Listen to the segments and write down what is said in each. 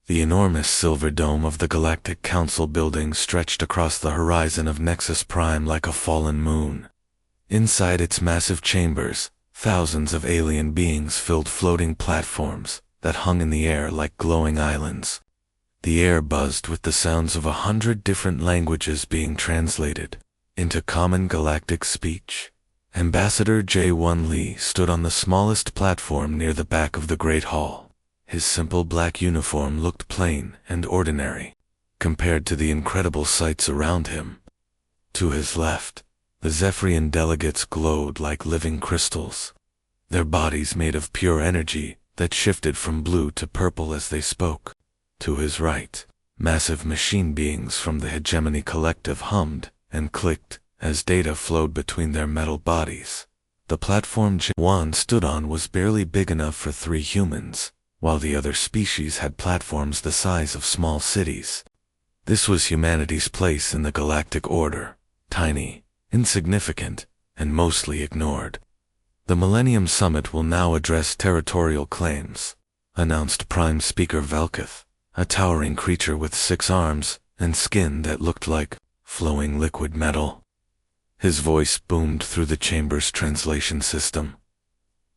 The enormous silver dome of the Galactic Council building stretched across the horizon of Nexus Prime like a fallen moon. Inside its massive chambers, thousands of alien beings filled floating platforms that hung in the air like glowing islands. The air buzzed with the sounds of 100 different languages being translated into common galactic speech. Ambassador J1 Lee stood on the smallest platform near the back of the Great Hall. His simple black uniform looked plain and ordinary compared to the incredible sights around him. To his left, the Zephyrian delegates glowed like living crystals, their bodies made of pure energy that shifted from blue to purple as they spoke. To his right, massive machine beings from the Hegemony Collective hummed and clicked as data flowed between their metal bodies. The platform J1 stood on was barely big enough for 3 humans, while the other species had platforms the size of small cities. This was humanity's place in the galactic order, tiny, insignificant, and mostly ignored. The Millennium Summit will now address territorial claims, announced Prime Speaker Velkith, a towering creature with 6 arms and skin that looked like flowing liquid metal. His voice boomed through the chamber's translation system.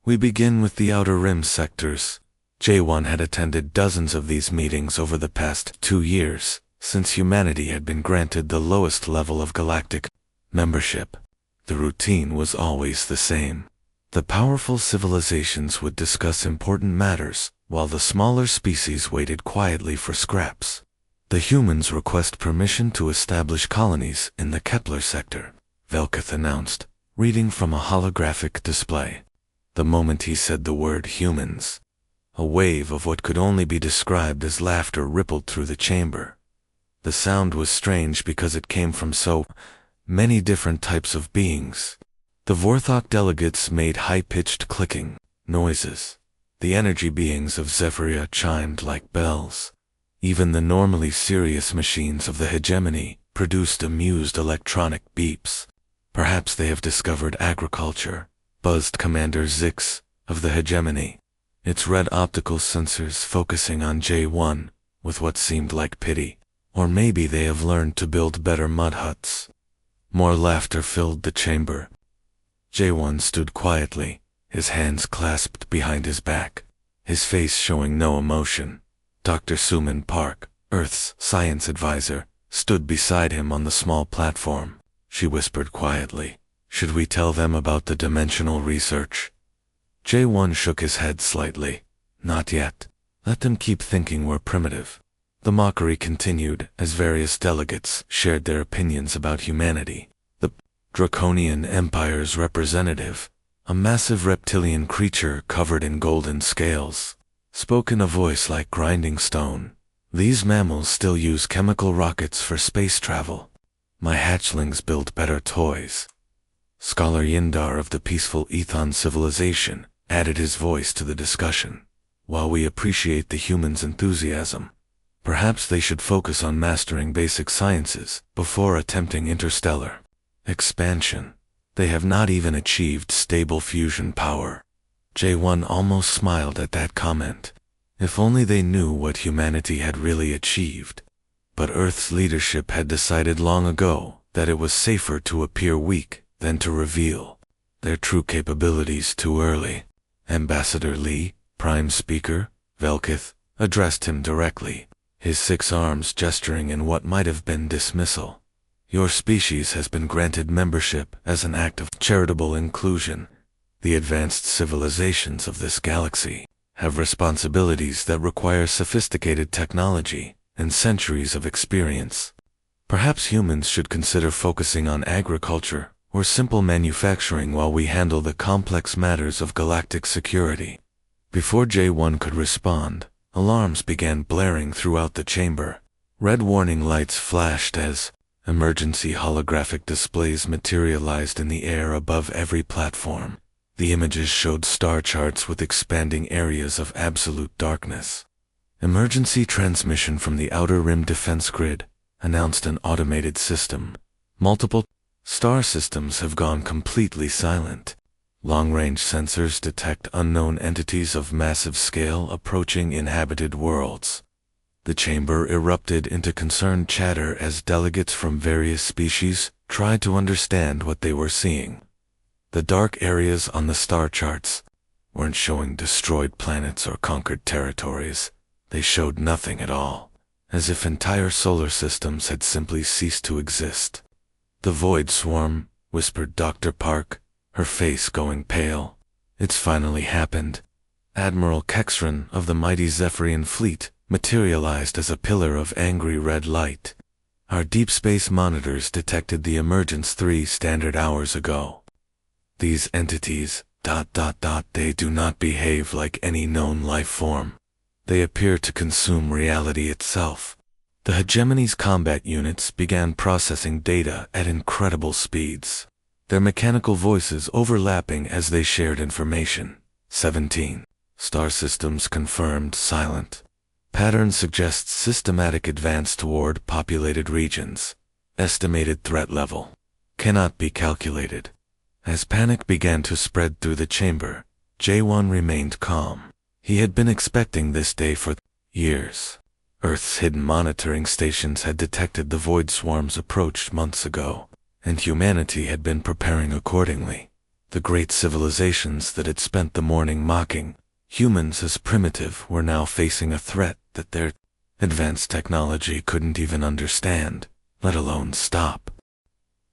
We begin with the Outer Rim sectors. J1 had attended dozens of these meetings over the past 2 years, since humanity had been granted the lowest level of galactic membership. The routine was always the same. The powerful civilizations would discuss important matters, while the smaller species waited quietly for scraps. The humans request permission to establish colonies in the Kepler sector, Velkith announced, reading from a holographic display. The moment he said the word humans, a wave of what could only be described as laughter rippled through the chamber. The sound was strange because it came from so many different types of beings. The Vorthok delegates made high-pitched clicking noises. The energy beings of Zephyria chimed like bells. Even the normally serious machines of the Hegemony produced amused electronic beeps. Perhaps they have discovered agriculture, buzzed Commander Zix of the Hegemony, its red optical sensors focusing on J1 with what seemed like pity. Or maybe they have learned to build better mud huts. More laughter filled the chamber. J1 stood quietly, his hands clasped behind his back, his face showing no emotion. Dr. Suman Park, Earth's science advisor, stood beside him on the small platform. She whispered quietly, "Should we tell them about the dimensional research?" J1 shook his head slightly. "Not yet. Let them keep thinking we're primitive." The mockery continued as various delegates shared their opinions about humanity. The Draconian Empire's representative, a massive reptilian creature covered in golden scales, spoke in a voice like grinding stone. "These mammals still use chemical rockets for space travel. My hatchlings build better toys." Scholar Yindar of the peaceful Ethon civilization added his voice to the discussion. "While we appreciate the humans' enthusiasm, perhaps they should focus on mastering basic sciences before attempting interstellar expansion. They have not even achieved stable fusion power." J1 almost smiled at that comment. If only they knew what humanity had really achieved. But Earth's leadership had decided long ago that it was safer to appear weak than to reveal their true capabilities too early. Ambassador Lee, Prime Speaker, Velkith, addressed him directly, his 6 arms gesturing in what might have been dismissal. "Your species has been granted membership as an act of charitable inclusion. The advanced civilizations of this galaxy have responsibilities that require sophisticated technology and centuries of experience. Perhaps humans should consider focusing on agriculture or simple manufacturing while we handle the complex matters of galactic security." Before J1 could respond, alarms began blaring throughout the chamber. Red warning lights flashed as emergency holographic displays materialized in the air above every platform. The images showed star charts with expanding areas of absolute darkness. "Emergency transmission from the Outer Rim defense grid," announced an automated system. "Multiple star systems have gone completely silent. Long-range sensors detect unknown entities of massive scale approaching inhabited worlds." The chamber erupted into concerned chatter as delegates from various species tried to understand what they were seeing. The dark areas on the star charts weren't showing destroyed planets or conquered territories. They showed nothing at all, as if entire solar systems had simply ceased to exist. "The Void Swarm," whispered Dr. Park, her face going pale. "It's finally happened." Admiral Kexran of the mighty Zephyrian fleet materialized as a pillar of angry red light. "Our deep space monitors detected the emergence 3 standard hours ago. These entities, they do not behave like any known life form. They appear to consume reality itself." The hegemony's combat units began processing data at incredible speeds, their mechanical voices overlapping as they shared information. 17. Star systems confirmed silent. Pattern suggests systematic advance toward populated regions. Estimated threat level cannot be calculated. As panic began to spread through the chamber, J1 remained calm. He had been expecting this day for years. Earth's hidden monitoring stations had detected the void swarm's approach months ago, and humanity had been preparing accordingly. The great civilizations that had spent the morning mocking humans as primitive were now facing a threat that their advanced technology couldn't even understand, let alone stop.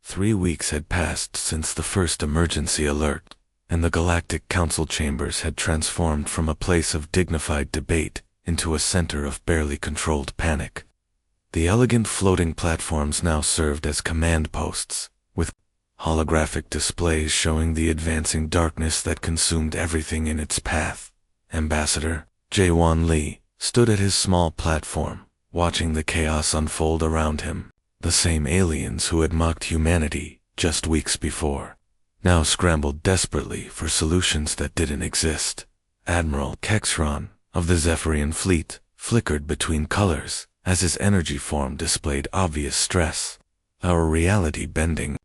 3 weeks had passed since the first emergency alert, and the Galactic Council chambers had transformed from a place of dignified debate into a center of barely controlled panic. The elegant floating platforms now served as command posts, with holographic displays showing the advancing darkness that consumed everything in its path. Ambassador Jaewon Lee stood at his small platform, watching the chaos unfold around him. The same aliens who had mocked humanity just weeks before now scrambled desperately for solutions that didn't exist. Admiral Kexran of the Zephyrian fleet flickered between colors as his energy form displayed obvious stress. "Our reality-bending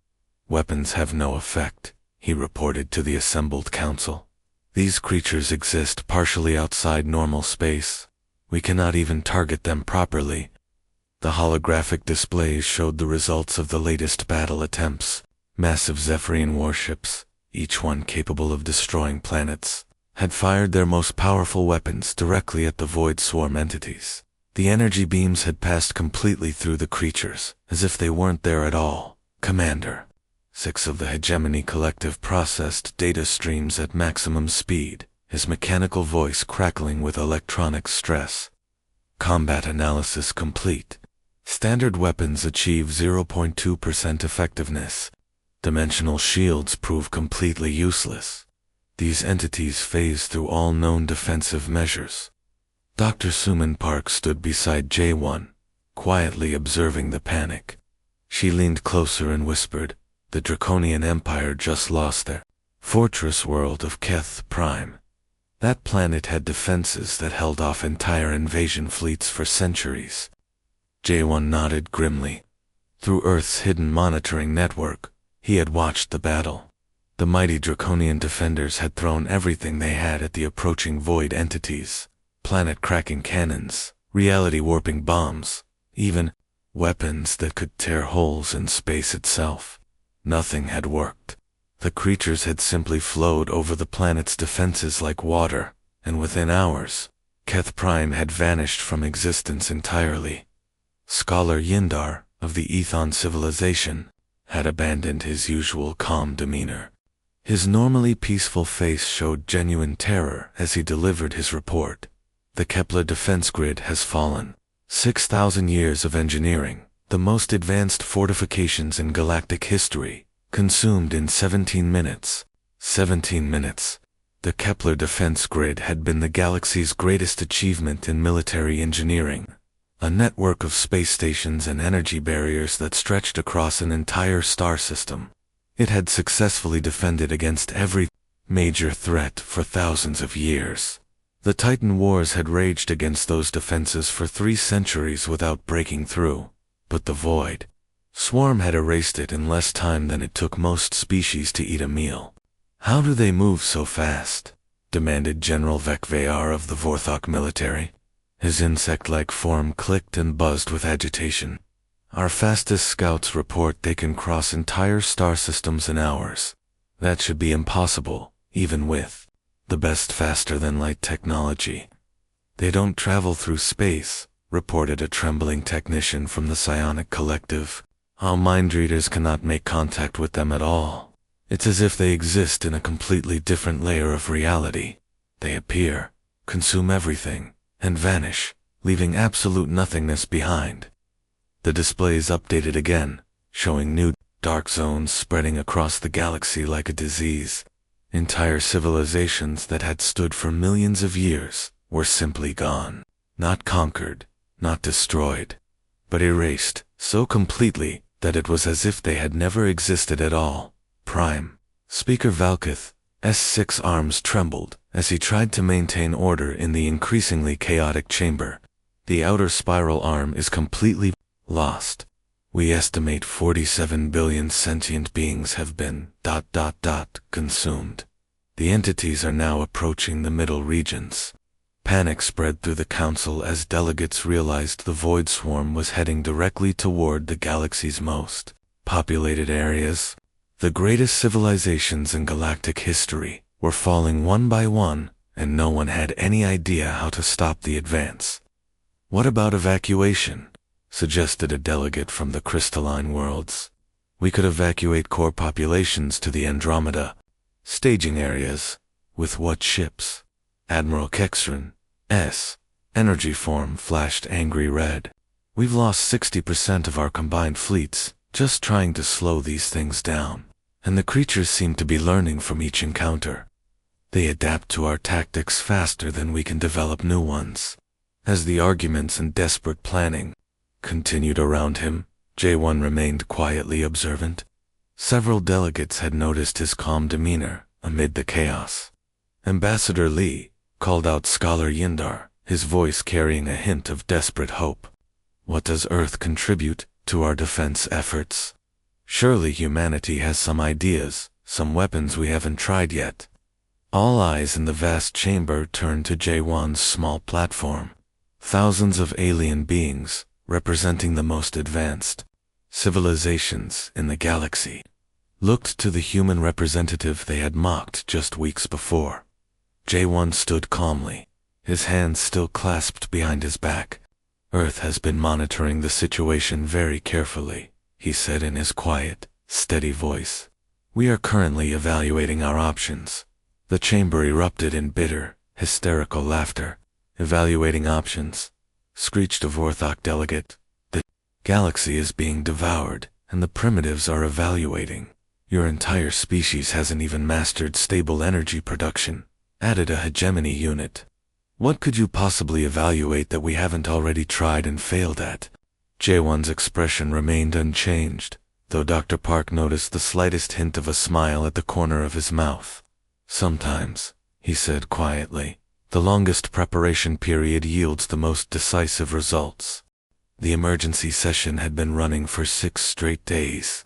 weapons have no effect," he reported to the assembled council. "These creatures exist partially outside normal space. We cannot even target them properly." The holographic displays showed the results of the latest battle attempts. Massive Zephyrian warships, each one capable of destroying planets, had fired their most powerful weapons directly at the Void Swarm entities. The energy beams had passed completely through the creatures, as if they weren't there at all. "Commander." 6 of the Hegemony Collective processed data streams at maximum speed, his mechanical voice crackling with electronic stress. "Combat analysis complete. Standard weapons achieve 0.2% effectiveness. Dimensional shields prove completely useless. These entities phase through all known defensive measures." Dr. Suman Park stood beside J1, quietly observing the panic. She leaned closer and whispered, "The Draconian Empire just lost their fortress world of Keth Prime. That planet had defenses that held off entire invasion fleets for centuries." J1 nodded grimly. Through Earth's hidden monitoring network, he had watched the battle. The mighty Draconian defenders had thrown everything they had at the approaching void entities. Planet-cracking cannons, reality-warping bombs, even weapons that could tear holes in space itself. Nothing had worked. The creatures had simply flowed over the planet's defenses like water, and within hours, Keth Prime had vanished from existence entirely. Scholar Yindar, of the Ethon civilization, had abandoned his usual calm demeanor. His normally peaceful face showed genuine terror as he delivered his report. "The Kepler defense grid has fallen. 6,000 years of engineering, the most advanced fortifications in galactic history, consumed in 17 minutes. 17 minutes. The Kepler defense grid had been the galaxy's greatest achievement in military engineering. A network of space stations and energy barriers that stretched across an entire star system. It had successfully defended against every major threat for thousands of years. The Titan Wars had raged against those defenses for 3 centuries without breaking through, but the Void Swarm had erased it in less time than it took most species to eat a meal. "How do they move so fast?" demanded General Vekvayar of the Vorthok military. His insect-like form clicked and buzzed with agitation. Our fastest scouts report they can cross entire star systems in hours. That should be impossible, even with the best faster-than-light technology. They don't travel through space, reported a trembling technician from the psionic collective. Our mind readers cannot make contact with them at all. It's as if they exist in a completely different layer of reality. They appear, consume everything, and vanish, leaving absolute nothingness behind. The displays updated again, showing new dark zones spreading across the galaxy like a disease. Entire civilizations that had stood for millions of years were simply gone. Not conquered, not destroyed, but erased so completely that it was as if they had never existed at all. Prime Speaker Valkith's 6 arms trembled as he tried to maintain order in the increasingly chaotic chamber. The outer spiral arm is completely lost. We estimate 47 billion sentient beings have been ... consumed. The entities are now approaching the middle regions. Panic spread through the council as delegates realized the void swarm was heading directly toward the galaxy's most populated areas. The greatest civilizations in galactic history were falling one by one, and no one had any idea how to stop the advance. What about evacuation? Suggested a delegate from the crystalline worlds. We could evacuate core populations to the Andromeda staging areas. With what ships? Admiral Kexran's energy form flashed angry red. We've lost 60% of our combined fleets just trying to slow these things down, and the creatures seem to be learning from each encounter. They adapt to our tactics faster than we can develop new ones. As the arguments and desperate planning continued around him, J1 remained quietly observant. Several delegates had noticed his calm demeanor amid the chaos. Ambassador Lee called out Scholar Yindar, his voice carrying a hint of desperate hope. What does Earth contribute to our defense efforts? Surely humanity has some ideas, some weapons we haven't tried yet. All eyes in the vast chamber turned to J1's small platform. Thousands of alien beings, representing the most advanced civilizations in the galaxy, looked to the human representative they had mocked just weeks before. J1 stood calmly, his hands still clasped behind his back. Earth has been monitoring the situation very carefully, he said in his quiet, steady voice. We are currently evaluating our options. The chamber erupted in bitter, hysterical laughter. Evaluating options, screeched a Vorthok delegate. The galaxy is being devoured, and the primitives are evaluating. Your entire species hasn't even mastered stable energy production, added a hegemony unit. What could you possibly evaluate that we haven't already tried and failed at? J1's expression remained unchanged, though Dr. Park noticed the slightest hint of a smile at the corner of his mouth. Sometimes, he said quietly, the longest preparation period yields the most decisive results. The emergency session had been running for 6 straight days.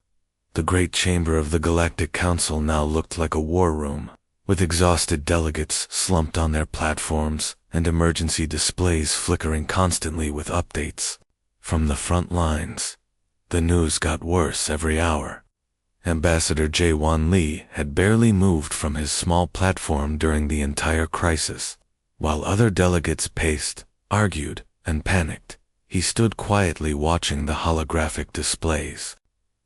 The great chamber of the Galactic Council now looked like a war room, with exhausted delegates slumped on their platforms and emergency displays flickering constantly with updates. From the front lines, the news got worse every hour. Ambassador J1 Lee had barely moved from his small platform during the entire crisis. While other delegates paced, argued, and panicked, he stood quietly watching the holographic displays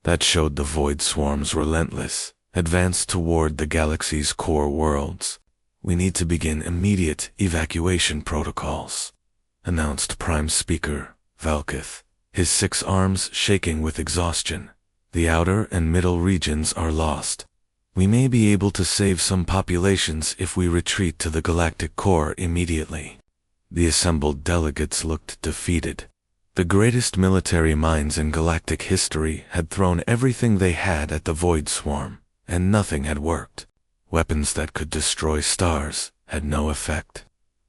that showed the void swarm's relentless advance toward the galaxy's core worlds. We need to begin immediate evacuation protocols, announced Prime Speaker Valkith, his 6 arms shaking with exhaustion. The outer and middle regions are lost. We may be able to save some populations if we retreat to the galactic core immediately. The assembled delegates looked defeated. The greatest military minds in galactic history had thrown everything they had at the void swarm, and nothing had worked. Weapons that could destroy stars had no effect.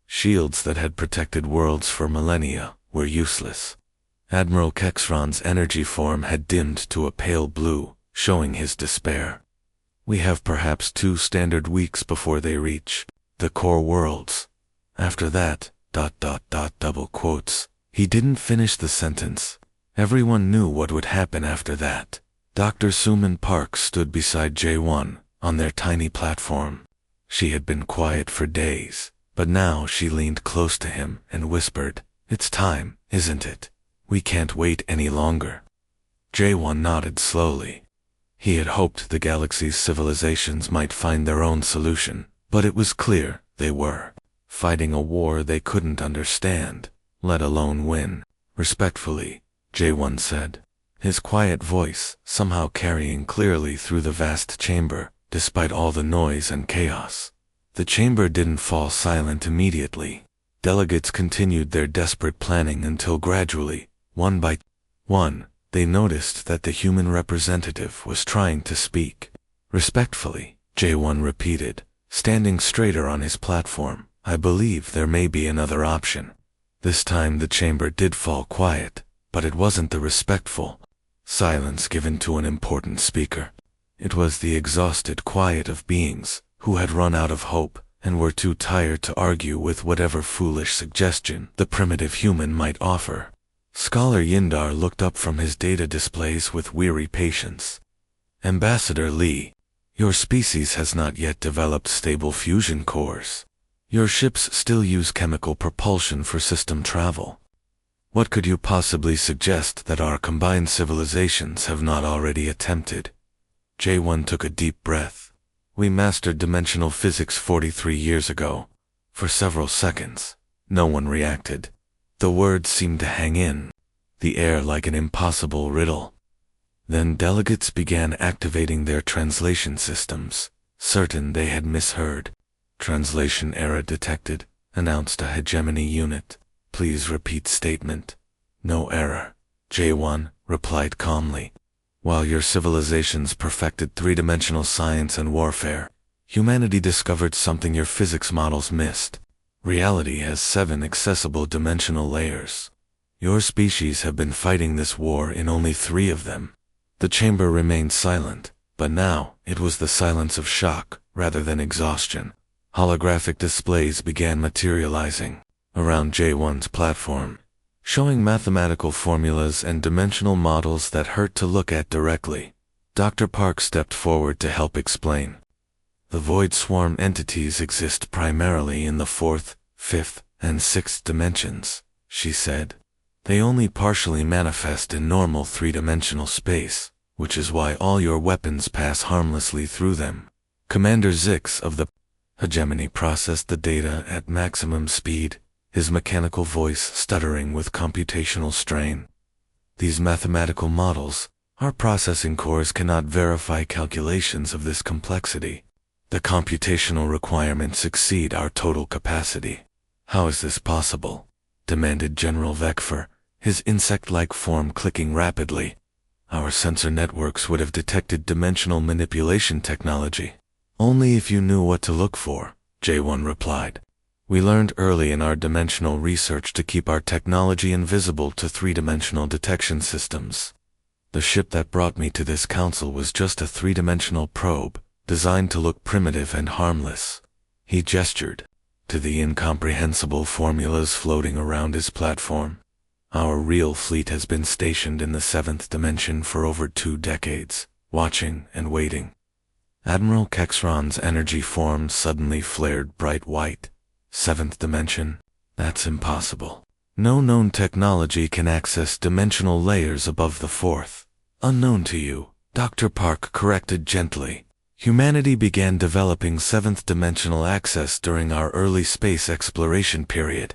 Shields that had protected worlds for millennia were useless. Admiral Kexran's energy form had dimmed to a pale blue, showing his despair. We have perhaps 2 standard weeks before they reach the core worlds. After that, Double quotes. He didn't finish the sentence. Everyone knew what would happen after that. Dr. Suman Park stood beside J1 on their tiny platform. She had been quiet for days, but now she leaned close to him and whispered, "It's time, isn't it? We can't wait any longer." J1 nodded slowly. He had hoped the galaxy's civilizations might find their own solution, but it was clear they were fighting a war they couldn't understand, let alone win. "Respectfully," J1 said, his quiet voice somehow carrying clearly through the vast chamber, despite all the noise and chaos. The chamber didn't fall silent immediately. Delegates continued their desperate planning until gradually, one by one, they noticed that the human representative was trying to speak. "Respectfully," J1 repeated, standing straighter on his platform, "I believe there may be another option." This time the chamber did fall quiet, but it wasn't the respectful silence given to an important speaker. It was the exhausted quiet of beings who had run out of hope and were too tired to argue with whatever foolish suggestion the primitive human might offer. Scholar Yindar looked up from his data displays with weary patience. "Ambassador Lee, your species has not yet developed stable fusion cores. Your ships still use chemical propulsion for system travel. What could you possibly suggest that our combined civilizations have not already attempted?" J1 took a deep breath. "We mastered dimensional physics 43 years ago." For several seconds, no one reacted. The words seemed to hang in the air like an impossible riddle. Then delegates began activating their translation systems, certain they had misheard. "Translation error detected," announced a hegemony unit. "Please repeat statement." "No error," J1 replied calmly. "While your civilizations perfected three-dimensional science and warfare, humanity discovered something your physics models missed. Reality has 7 accessible dimensional layers. Your species have been fighting this war in only 3 of them." The chamber remained silent, but now it was the silence of shock rather than exhaustion. Holographic displays began materializing around J1's platform, showing mathematical formulas and dimensional models that hurt to look at directly. Dr. Park stepped forward to help explain. "The void swarm entities exist primarily in the 4th, 5th, and 6th dimensions," she said. "They only partially manifest in normal 3-dimensional space, which is why all your weapons pass harmlessly through them." Commander Zix of the hegemony processed the data at maximum speed, his mechanical voice stuttering with computational strain. "These mathematical models, our processing cores cannot verify calculations of this complexity. The computational requirements exceed our total capacity." "How is this possible?" demanded General Vekfer, his insect-like form clicking rapidly. "Our sensor networks would have detected dimensional manipulation technology." "Only if you knew what to look for," J1 replied. "We learned early in our dimensional research to keep our technology invisible to 3-dimensional detection systems. The ship that brought me to this council was just a 3-dimensional probe, designed to look primitive and harmless." He gestured to the incomprehensible formulas floating around his platform. "Our real fleet has been stationed in the 7th dimension for over 2 decades, watching and waiting." Admiral Kexron's energy form suddenly flared bright white. "7th dimension? That's impossible. No known technology can access dimensional layers above the 4th. Unknown to you," Dr. Park corrected gently. "Humanity began developing 7th dimensional access during our early space exploration period.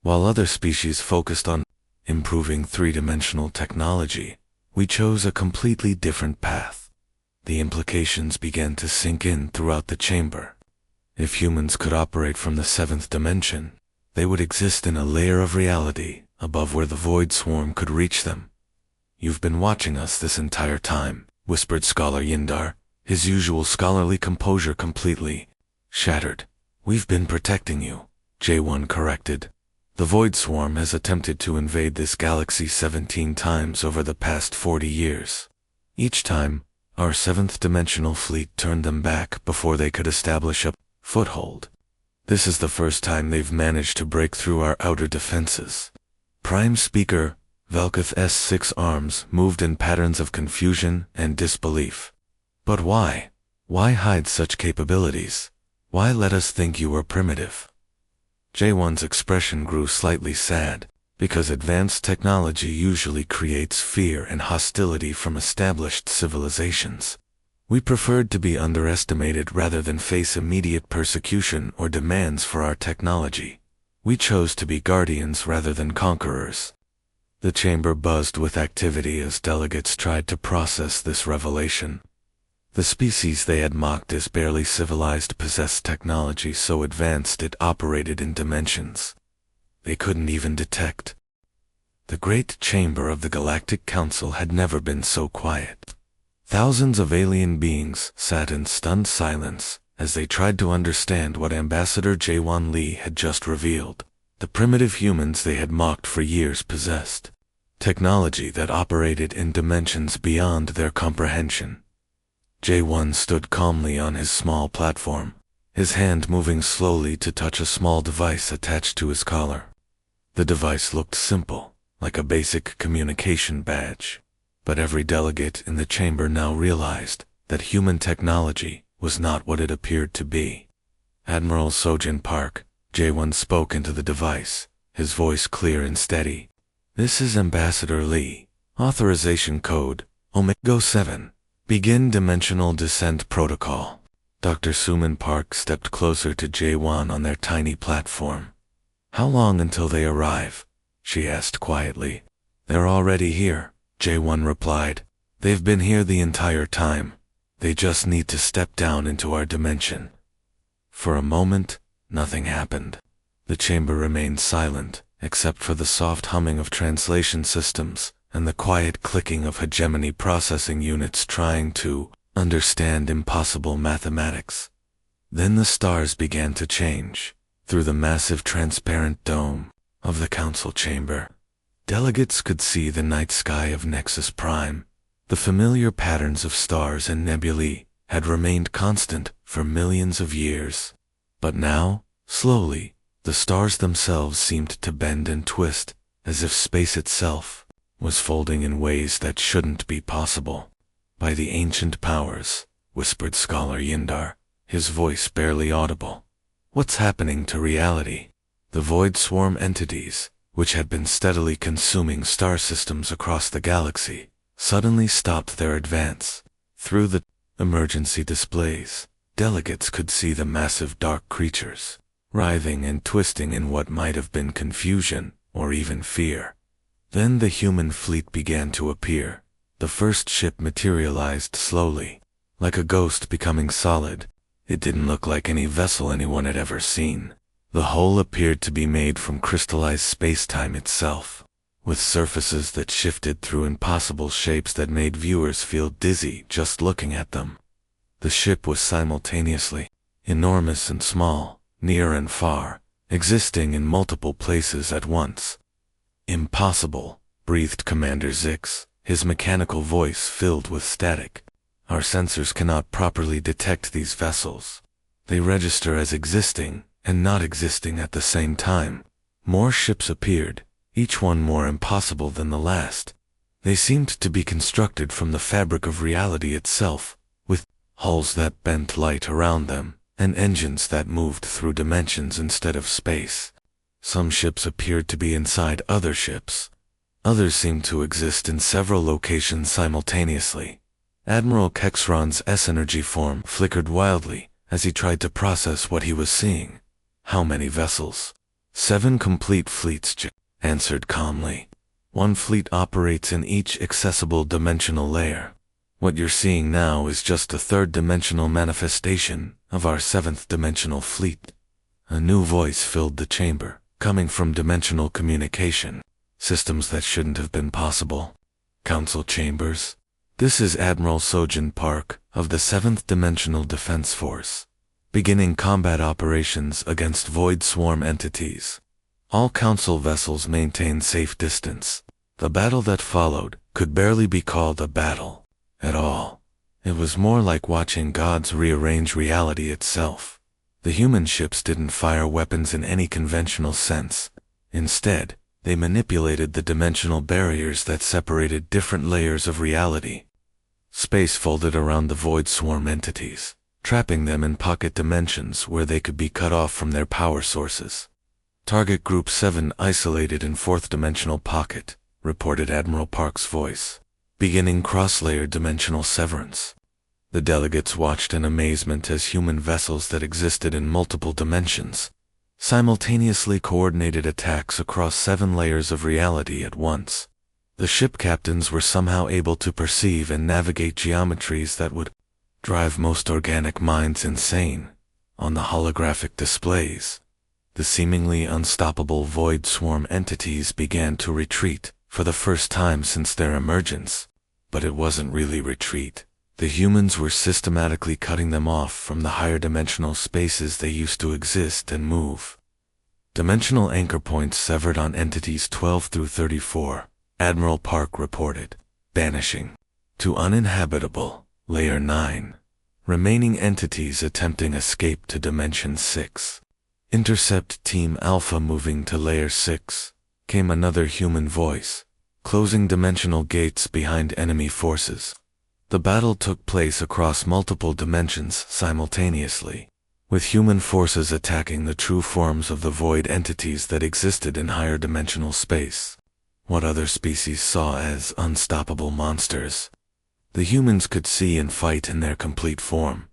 While other species focused on improving 3-dimensional technology, we chose a completely different path." The implications began to sink in throughout the chamber. If humans could operate from the 7th dimension, they would exist in a layer of reality above where the void swarm could reach them. "You've been watching us this entire time," whispered Scholar Yindar, his usual scholarly composure completely shattered. "We've been protecting you," J1 corrected. "The void swarm has attempted to invade this galaxy 17 times over the past 40 years. Each time, our 7th dimensional fleet turned them back before they could establish a foothold." This is the first time they've managed to break through our outer defenses. Prime Speaker Velkath's 6 arms moved in patterns of confusion and disbelief. But why? Why hide such capabilities? Why let us think you were primitive? J1's expression grew slightly sad, because advanced technology usually creates fear and hostility from established civilizations. We preferred to be underestimated rather than face immediate persecution or demands for our technology. We chose to be guardians rather than conquerors. The chamber buzzed with activity as delegates tried to process this revelation. The species they had mocked as barely civilized possessed technology so advanced it operated in dimensions they couldn't even detect. The great chamber of the Galactic Council had never been so quiet. Thousands of alien beings sat in stunned silence as they tried to understand what Ambassador Jaewon Lee had just revealed. The primitive humans they had mocked for years possessed technology that operated in dimensions beyond their comprehension. Jaewon stood calmly on his small platform, his hand moving slowly to touch a small device attached to his collar. The device looked simple, like a basic communication badge. But every delegate in the chamber now realized that human technology was not what it appeared to be. Admiral Sojin Park, Jaewon spoke into the device, his voice clear and steady. This is Ambassador Lee. Authorization code, Omega 7. Begin dimensional descent protocol. Dr. Suman Park stepped closer to Jaewon on their tiny platform. How long until they arrive? She asked quietly. They're already here, Jaewon replied. They've been here the entire time. They just need to step down into our dimension. For a moment, nothing happened. The chamber remained silent, except for the soft humming of translation systems and the quiet clicking of hegemony processing units trying to understand impossible mathematics. Then the stars began to change, through the massive transparent dome of the council chamber. Delegates could see the night sky of Nexus Prime. The familiar patterns of stars and nebulae had remained constant for millions of years. But now, slowly, the stars themselves seemed to bend and twist, as if space itself was folding in ways that shouldn't be possible. By the ancient powers, whispered Scholar Yindar, his voice barely audible. What's happening to reality? The void swarm entities, which had been steadily consuming star systems across the galaxy, suddenly stopped their advance. Through the emergency displays, delegates could see the massive dark creatures, writhing and twisting in what might have been confusion or even fear. Then the human fleet began to appear. The first ship materialized slowly, like a ghost becoming solid. It didn't look like any vessel anyone had ever seen. The whole appeared to be made from crystallized space-time itself, with surfaces that shifted through impossible shapes that made viewers feel dizzy just looking at them. The ship was simultaneously enormous and small, near and far, existing in multiple places at once. Impossible, breathed Commander Zix, his mechanical voice filled with static. Our sensors cannot properly detect these vessels. They register as existing and not existing at the same time. More ships appeared, each one more impossible than the last. They seemed to be constructed from the fabric of reality itself, with hulls that bent light around them, and engines that moved through dimensions instead of space. Some ships appeared to be inside other ships. Others seemed to exist in several locations simultaneously. Admiral Kexron's S-energy form flickered wildly as he tried to process what he was seeing. How many vessels? 7 complete fleets, answered calmly. 1 fleet operates in each accessible dimensional layer. What you're seeing now is just a 3rd-dimensional manifestation of our 7th-dimensional fleet. A new voice filled the chamber, coming from dimensional communication, systems that shouldn't have been possible. Council chambers. This is Admiral Sojin Park of the 7th Dimensional Defense Force, beginning combat operations against void swarm entities. All Council vessels maintain safe distance. The battle that followed could barely be called a battle at all. It was more like watching gods rearrange reality itself. The human ships didn't fire weapons in any conventional sense. Instead, they manipulated the dimensional barriers that separated different layers of reality. Space folded around the void swarm entities, trapping them in pocket dimensions where they could be cut off from their power sources. Target Group 7 isolated in fourth-dimensional pocket, reported Admiral Park's voice, beginning cross-layered dimensional severance. The delegates watched in amazement as human vessels that existed in multiple dimensions simultaneously coordinated attacks across 7 layers of reality at once. The ship captains were somehow able to perceive and navigate geometries that would drive most organic minds insane. On the holographic displays, the seemingly unstoppable void swarm entities began to retreat for the first time since their emergence. But it wasn't really retreat. The humans were systematically cutting them off from the higher dimensional spaces they used to exist and move. Dimensional anchor points severed on entities 12 through 34, Admiral Park reported, banishing to uninhabitable, Layer 9. Remaining entities attempting escape to Dimension 6. Intercept Team Alpha moving to Layer 6, came another human voice, closing dimensional gates behind enemy forces. The battle took place across multiple dimensions simultaneously, with human forces attacking the true forms of the void entities that existed in higher dimensional space. What other species saw as unstoppable monsters, the humans could see and fight in their complete form.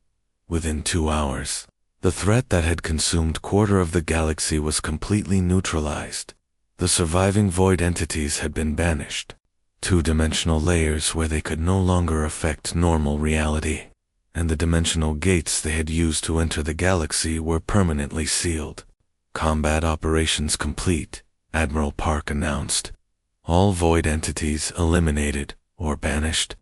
Within 2 hours, the threat that had consumed quarter of the galaxy was completely neutralized. The surviving void entities had been banished. 2-dimensional layers where they could no longer affect normal reality, and the dimensional gates they had used to enter the galaxy were permanently sealed. Combat operations complete, Admiral Park announced. All void entities eliminated or banished.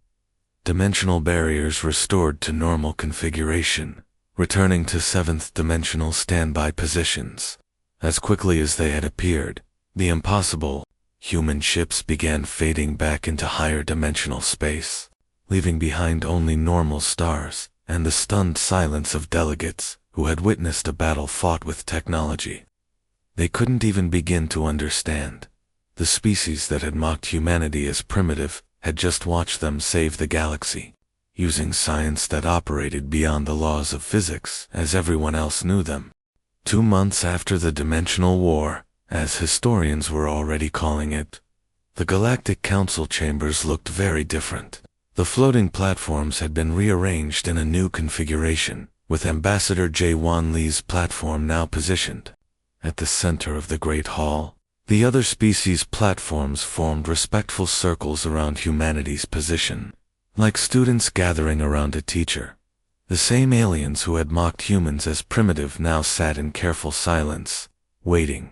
Dimensional barriers restored to normal configuration, returning to 7th-dimensional standby positions. As quickly as they had appeared, the impossible human ships began fading back into higher dimensional space, leaving behind only normal stars and the stunned silence of delegates who had witnessed a battle fought with technology they couldn't even begin to understand. The species that had mocked humanity as primitive had just watched them save the galaxy, using science that operated beyond the laws of physics as everyone else knew them. 2 months after the Dimensional War, as historians were already calling it, the Galactic Council chambers looked very different. The floating platforms had been rearranged in a new configuration, with Ambassador J1 Lee's platform now positioned at the center of the Great Hall. The other species' platforms formed respectful circles around humanity's position, like students gathering around a teacher. The same aliens who had mocked humans as primitive now sat in careful silence, waiting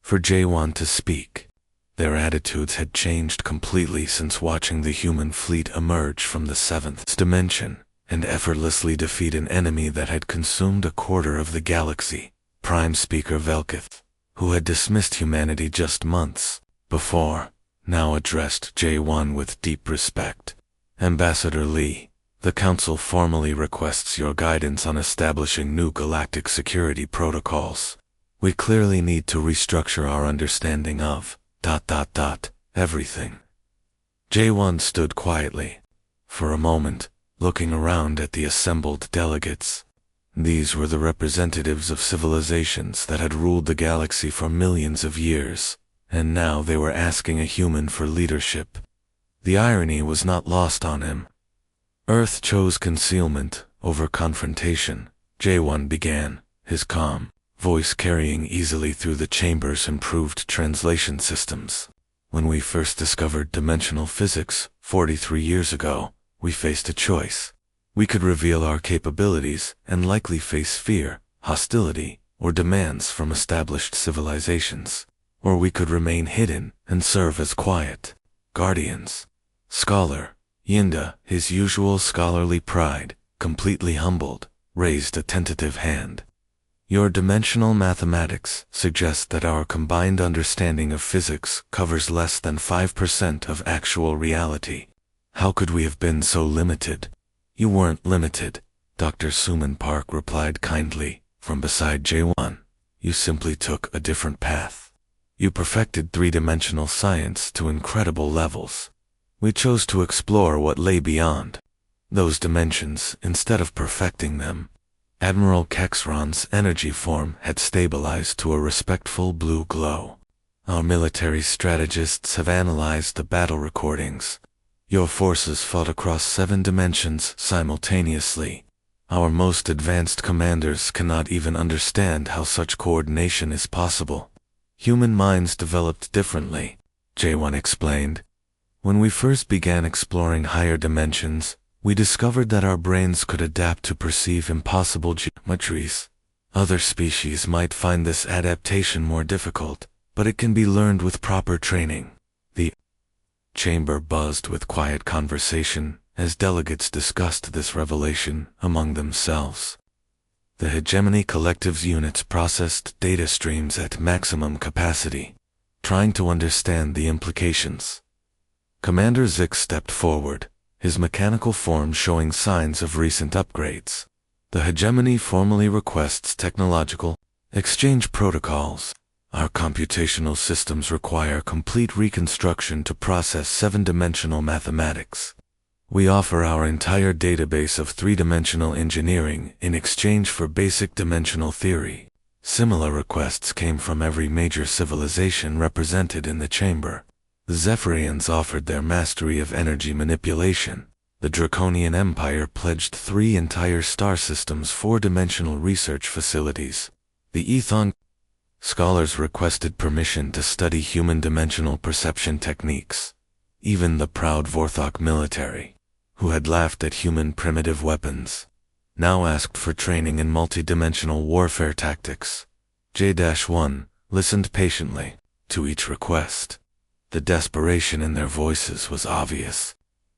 for J1 to speak. Their attitudes had changed completely since watching the human fleet emerge from the 7th dimension and effortlessly defeat an enemy that had consumed a quarter of the galaxy. Prime Speaker Velkith, who had dismissed humanity just months before, now addressed J1 with deep respect. Ambassador Lee, the Council formally requests your guidance on establishing new galactic security protocols. We clearly need to restructure our understanding of everything. J1 stood quietly, for a moment, looking around at the assembled delegates. These were the representatives of civilizations that had ruled the galaxy for millions of years, and now they were asking a human for leadership. The irony was not lost on him. Earth chose concealment over confrontation, J1 began, his calm voice carrying easily through the chamber's improved translation systems. When we first discovered dimensional physics 43 years ago, we faced a choice. We could reveal our capabilities and likely face fear, hostility, or demands from established civilizations. Or we could remain hidden and serve as quiet guardians. Scholar Yinda, his usual scholarly pride, completely humbled, raised a tentative hand. Your dimensional mathematics suggests that our combined understanding of physics covers less than 5% of actual reality. How could we have been so limited? You weren't limited, Dr. Suman Park replied kindly, From beside J1, you simply took a different path. You perfected three-dimensional science to incredible levels. We chose to explore what lay beyond those dimensions instead of perfecting them. Admiral Kexron's energy form had stabilized to a respectful blue glow. Our military strategists have analyzed the battle recordings. Your forces fought across 7 dimensions simultaneously. Our most advanced commanders cannot even understand how such coordination is possible. Human minds developed differently, J1 explained. When we first began exploring higher dimensions, we discovered that our brains could adapt to perceive impossible geometries. Other species might find this adaptation more difficult, but it can be learned with proper training. The chamber buzzed with quiet conversation as delegates discussed this revelation among themselves. The Hegemony Collective's units processed data streams at maximum capacity, trying to understand the implications. Commander Zik stepped forward, his mechanical form showing signs of recent upgrades. The Hegemony formally requests technological exchange protocols. Our computational systems require complete reconstruction to process 7-dimensional mathematics. We offer our entire database of 3-dimensional engineering in exchange for basic dimensional theory. Similar requests came from every major civilization represented in the chamber. The Zephyrians offered their mastery of energy manipulation. The Draconian Empire pledged 3 entire star systems' 4-dimensional research facilities. The Ethon scholars requested permission to study human dimensional perception techniques. Even the proud Vorthok military, who had laughed at human primitive weapons, now asked for training in multi-dimensional warfare tactics. J-1 listened patiently to each request. The desperation in their voices was obvious.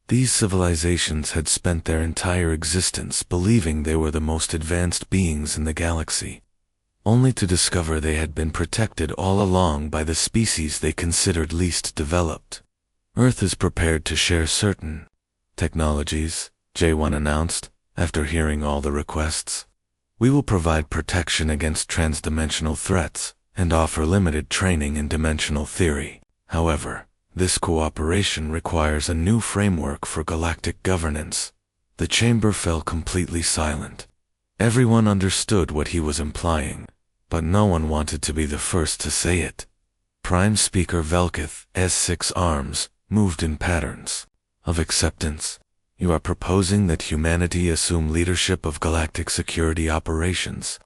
These civilizations had spent their entire existence believing they were the most advanced beings in the galaxy, only to discover they had been protected all along by the species they considered least developed. Earth is prepared to share certain technologies, J1 announced, after hearing all the requests. We will provide protection against transdimensional threats and offer limited training in dimensional theory. However, this cooperation requires a new framework for galactic governance. The chamber fell completely silent. Everyone understood what he was implying, but no one wanted to be the first to say it. Prime Speaker Velkith's 6 arms moved in patterns of acceptance. You are proposing that humanity assume leadership of galactic security operations.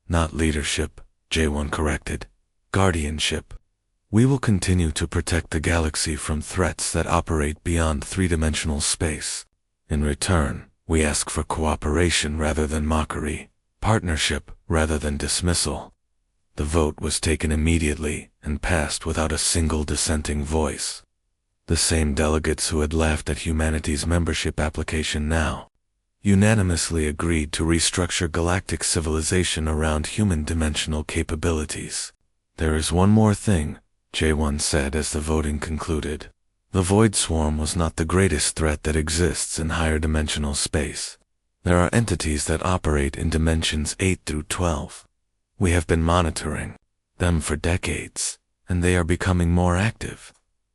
Not leadership, J1 corrected. Guardianship. We will continue to protect the galaxy from threats that operate beyond 3-dimensional space. In return, we ask for cooperation rather than mockery, partnership rather than dismissal. The vote was taken immediately and passed without a single dissenting voice. The same delegates who had laughed at humanity's membership application now unanimously agreed to restructure galactic civilization around human dimensional capabilities. There is one more thing, J1 said as the voting concluded. The Void Swarm was not the greatest threat that exists in higher dimensional space. There are entities that operate in dimensions 8 through 12. We have been monitoring them for decades, and they are becoming more active.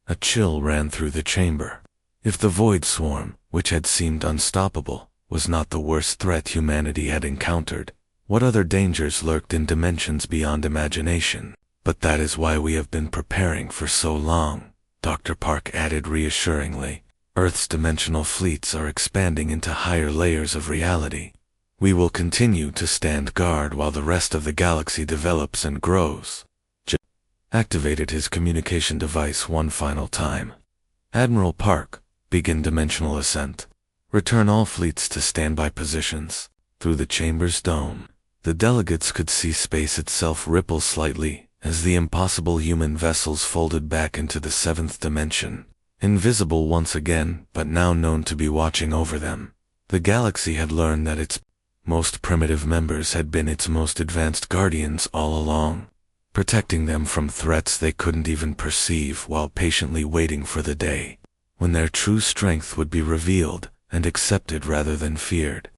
A chill ran through the chamber. If the Void Swarm, which had seemed unstoppable, was not the worst threat humanity had encountered, what other dangers lurked in dimensions beyond imagination? But that is why we have been preparing for so long, Dr. Park added reassuringly. Earth's dimensional fleets are expanding into higher layers of reality. We will continue to stand guard while the rest of the galaxy develops and grows. J activated his communication device one final time. Admiral Park, begin dimensional ascent. Return all fleets to standby positions. Through the chamber's dome, the delegates could see space itself ripple slightly as the impossible human vessels folded back into the 7th dimension, invisible once again, but now known to be watching over them. The galaxy had learned that its most primitive members had been its most advanced guardians all along, protecting them from threats they couldn't even perceive while patiently waiting for the day when their true strength would be revealed and accepted rather than feared.